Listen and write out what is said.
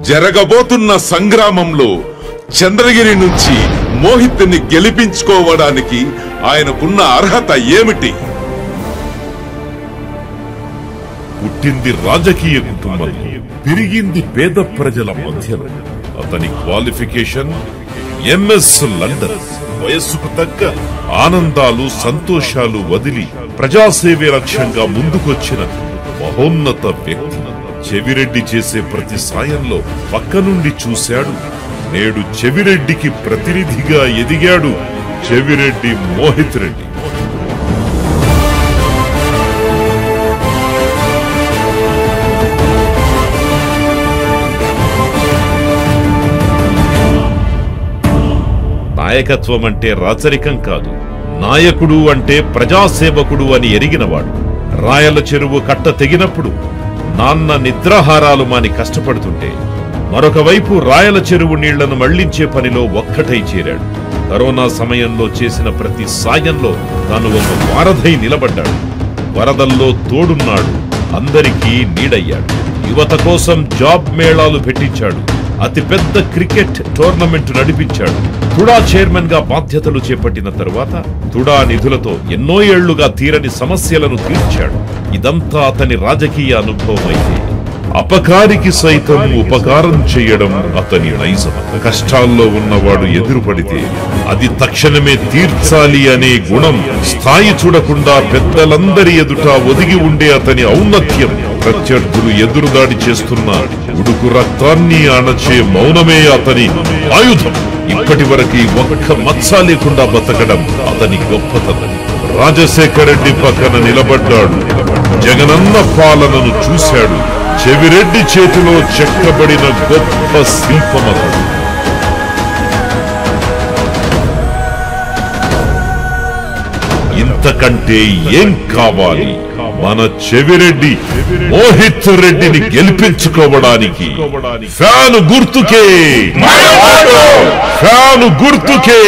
జరగబోతున్న సంగ్రామంలో చంద్రగిరి నుంచి మోహిత్ని గెలిపించుకోవడానికి ఆయనకున్న అర్హత ఏమిటి? పుట్టింది రాజకీయ కుటుంబం, పెరిగింది పేద ప్రజల మధ్యలో. అతని క్వాలిఫికేషన్ ఎంఎస్ లండన్. వయస్సుకు తగ్గ ఆనందాలు సంతోషాలు వదిలి ప్రజాసేవే లక్ష్యంగా ముందుకొచ్చిన మహోన్నత వ్యక్తి. చెవిరెడ్డి చేసే ప్రతి సాయంలో పక్క నుండి చూశాడు. నేడు చెవిరెడ్డికి ప్రతినిధిగా ఎదిగాడు చెవిరెడ్డి మోహిత్ రెడ్డి. నాయకత్వం అంటే రాచరికం కాదు, నాయకుడు అంటే ప్రజాసేవకుడు అని ఎరిగినవాడు. రాయల చెరువు కట్ట తెగినప్పుడు నాన్న నిద్రాహారాలు మాని కష్టపడుతుంటే, మరొక వైపు రాయల చెరువు నీళ్లను మళ్లించే పనిలో ఒక్కటై చేరాడు. కరోనా సమయంలో చేసిన ప్రతి సాయంలో తాను ఒక వారధై నిలబడ్డాడు. వరదల్లో తోడున్నాడు, అందరికీ నీడయ్యాడు. యువత కోసం జాబ్ మేళాలు పెట్టించాడు. అతిపెద్ద క్రికెట్ టోర్నమెంట్ నడిపించాడు. తుడా చైర్మన్ గా బాధ్యతలు చేపట్టిన తరువాత తుడా నిధులతో ఎన్నో ఏళ్లుగా తీరని సమస్యలను తీర్చాడు. ఇదంతా అతని రాజకీయ అనుభవం అయితే, అపకారికి సైతం ఉపకారం చేయడం అతని నైజం. కష్టాల్లో ఉన్నవాడు ఎదురుపడితే అది తక్షణమే తీర్చాలి అనే గుణం, స్థాయి చూడకుండా పెద్దలందరి ఎదుట ఒదిగి ఉండే అతని ఔన్నత్యం, ప్రత్యర్థులు ఎదురుదాడి చేస్తున్న ఉడుకు రక్తాన్ని అణచే మౌనమే అతని ఆయుధం. ఇప్పటి వరకు ఒక్క మచ్చ లేకుండా బతకడం అతని గొప్పతనం. రాజశేఖర రెడ్డి పక్కన నిలబడ్డాడు. జగనన్న పాలనను చూశాడు. చెవిరెడ్డి చేతిలో చెక్కబడిన గొప్ప శిల్పమతడు. ఇంతకంటే ఏం కావాలి? మన చెవిరెడ్డి మోహిత్ రెడ్డిని గెలిపించుకోవడానికి ఫ్యాను గుర్తుకే, ఫ్యాను గుర్తుకే.